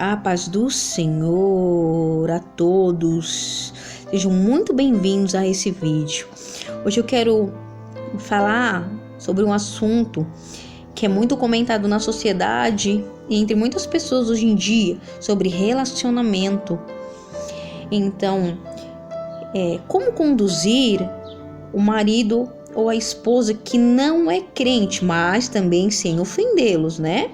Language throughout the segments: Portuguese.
A paz do Senhor a todos. Sejam muito bem-vindos a esse vídeo. Hoje eu quero falar sobre um assunto que é muito comentado na sociedade e entre muitas pessoas hoje em dia, sobre relacionamento. Então, como conduzir o marido ou a esposa que não é crente, mas também sem ofendê-los, né?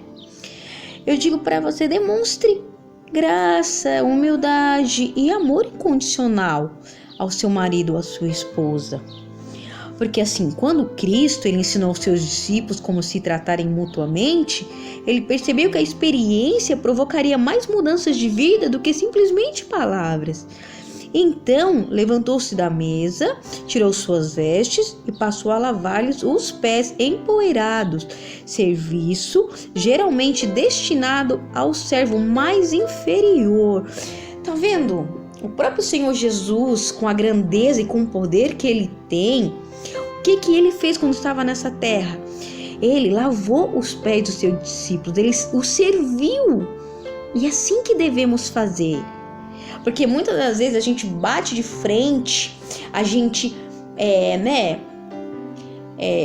Eu digo para você, demonstre graça, humildade e amor incondicional ao seu marido ou à sua esposa. Porque assim, quando Cristo ele ensinou aos seus discípulos como se tratarem mutuamente, ele percebeu que a experiência provocaria mais mudanças de vida do que simplesmente palavras. Então, levantou-se da mesa, tirou suas vestes e passou a lavar-lhes os pés empoeirados, serviço geralmente destinado ao servo mais inferior. Tá vendo? O próprio Senhor Jesus, com a grandeza e com o poder que ele tem, o que ele fez quando estava nessa terra? Ele lavou os pés dos seus discípulos, ele os serviu. E é assim que devemos fazer. Porque muitas das vezes a gente bate de frente, a gente,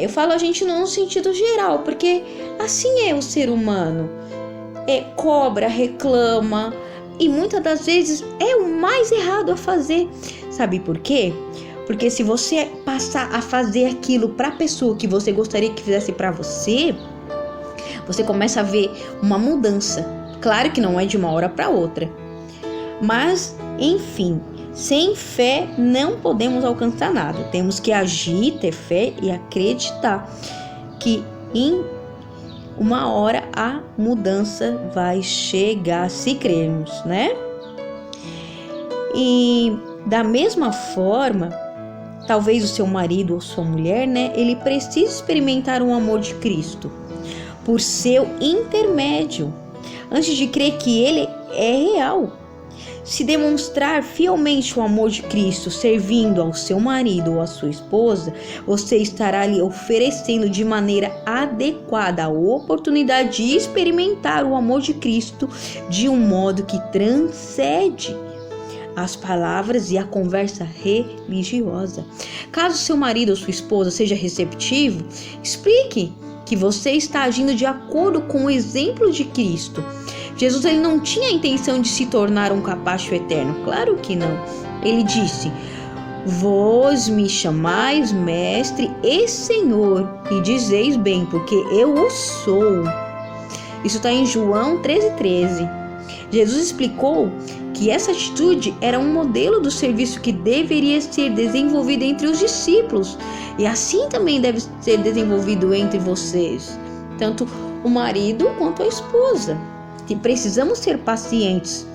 eu falo a gente não no sentido geral, porque assim é o ser humano. Cobra, reclama e muitas das vezes é o mais errado a fazer. Sabe por quê? Porque se você passar a fazer aquilo para a pessoa que você gostaria que fizesse para você, você começa a ver uma mudança. Claro que não é de uma hora para outra. Mas, enfim, sem fé não podemos alcançar nada. Temos que agir, ter fé e acreditar que em uma hora a mudança vai chegar, se crermos, né? E da mesma forma, talvez o seu marido ou sua mulher, né? Ele precisa experimentar o amor de Cristo por seu intermédio, antes de crer que ele é real. Se demonstrar fielmente o amor de Cristo servindo ao seu marido ou à sua esposa, você estará lhe oferecendo de maneira adequada a oportunidade de experimentar o amor de Cristo de um modo que transcende as palavras e a conversa religiosa. Caso seu marido ou sua esposa seja receptivo, explique que você está agindo de acordo com o exemplo de Cristo. Jesus ele não tinha a intenção de se tornar um capacho eterno, claro que não. Ele disse: vós me chamais mestre e senhor, e dizeis bem, porque eu o sou. Isso está em João 13:13. Jesus explicou que essa atitude era um modelo do serviço que deveria ser desenvolvido entre os discípulos, e assim também deve ser desenvolvido entre vocês, tanto o marido quanto a esposa. Que precisamos ser pacientes.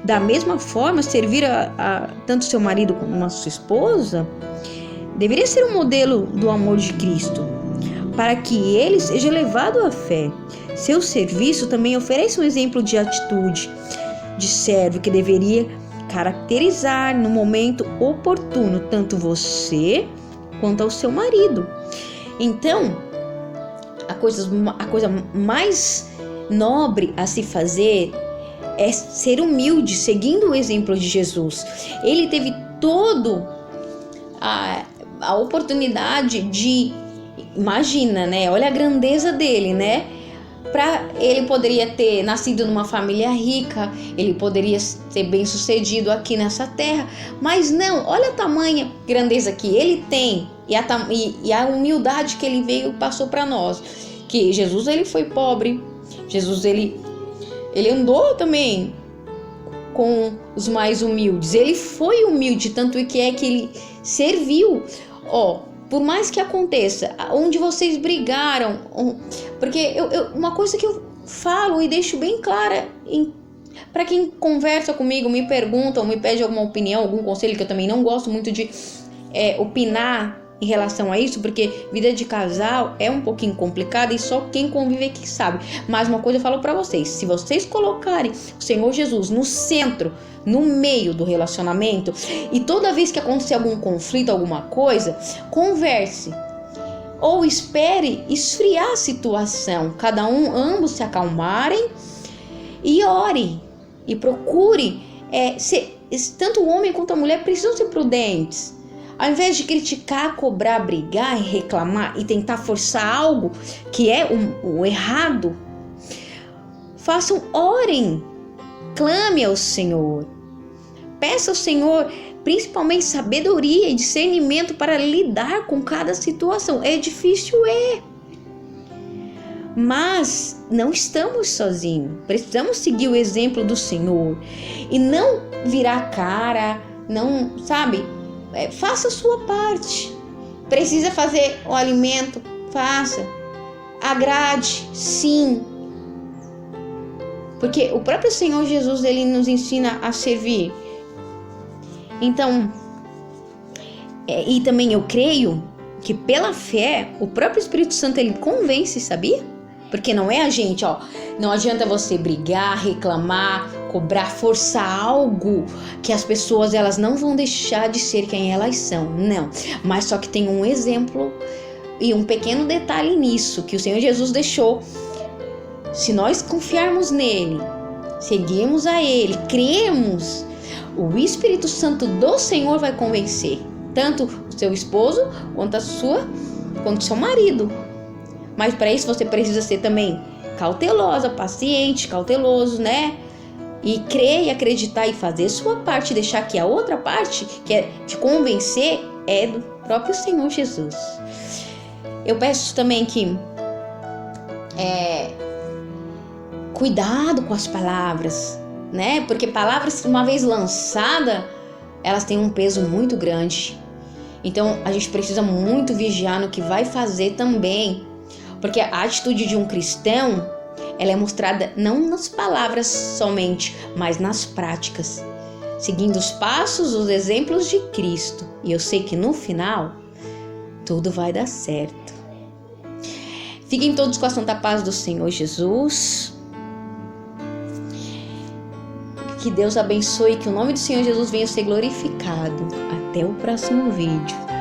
Da mesma forma, servir a tanto seu marido como a sua esposa deveria ser um modelo do amor de Cristo, para que ele seja levado à fé. Seu serviço também oferece um exemplo de atitude de servo que deveria caracterizar no momento oportuno tanto você quanto ao seu marido. Então, a coisa mais nobre a se fazer é ser humilde, seguindo o exemplo de Jesus. Ele teve toda a oportunidade de, imagina, né? Olha a grandeza dele, né? Ele poderia ter nascido numa família rica, ele poderia ser bem sucedido aqui nessa terra, mas não, olha a tamanha grandeza que ele tem e a humildade que ele veio e passou para nós. Que Jesus ele foi pobre, Jesus ele andou também com os mais humildes, ele foi humilde, tanto que ele serviu. Por mais que aconteça, onde vocês brigaram, porque uma coisa que eu falo e deixo bem clara para quem conversa comigo, me pergunta ou me pede alguma opinião, algum conselho, que eu também não gosto muito de opinar em relação a isso, porque vida de casal é um pouquinho complicada e só quem convive é que sabe. Mas uma coisa eu falo pra vocês: se vocês colocarem o Senhor Jesus no centro, no meio do relacionamento, e toda vez que acontecer algum conflito, alguma coisa, converse. Ou espere esfriar a situação, ambos se acalmarem E ore e procure tanto o homem quanto a mulher precisam ser prudentes. Ao invés de criticar, cobrar, brigar e reclamar e tentar forçar algo que é o errado, orem, clame ao Senhor. Peça ao Senhor principalmente sabedoria e discernimento para lidar com cada situação. É difícil, mas não estamos sozinhos. Precisamos seguir o exemplo do Senhor e não virar a cara, não, sabe? Faça a sua parte. Precisa fazer o alimento? Faça. Agrade, sim. Porque o próprio Senhor Jesus, ele nos ensina a servir. Então, e também eu creio que pela fé, o próprio Espírito Santo, ele convence, sabia? Porque não é a gente, não adianta você brigar, reclamar, cobrar, forçar algo que as pessoas, elas não vão deixar de ser quem elas são, não. Mas só que tem um exemplo e um pequeno detalhe nisso, que o Senhor Jesus deixou. Se nós confiarmos nele, seguirmos a ele, cremos, o Espírito Santo do Senhor vai convencer tanto o seu esposo quanto o seu marido. Mas para isso você precisa ser também cautelosa, paciente, cauteloso, né? E crer e acreditar e fazer sua parte, deixar que a outra parte, que é te convencer, é do próprio Senhor Jesus. Eu peço também que cuidado com as palavras, né? Porque palavras, uma vez lançadas, elas têm um peso muito grande. Então a gente precisa muito vigiar no que vai fazer também. Porque a atitude de um cristão, ela é mostrada não nas palavras somente, mas nas práticas, seguindo os passos, os exemplos de Cristo. E eu sei que no final, tudo vai dar certo. Fiquem todos com a santa paz do Senhor Jesus. Que Deus abençoe e que o nome do Senhor Jesus venha ser glorificado. Até o próximo vídeo.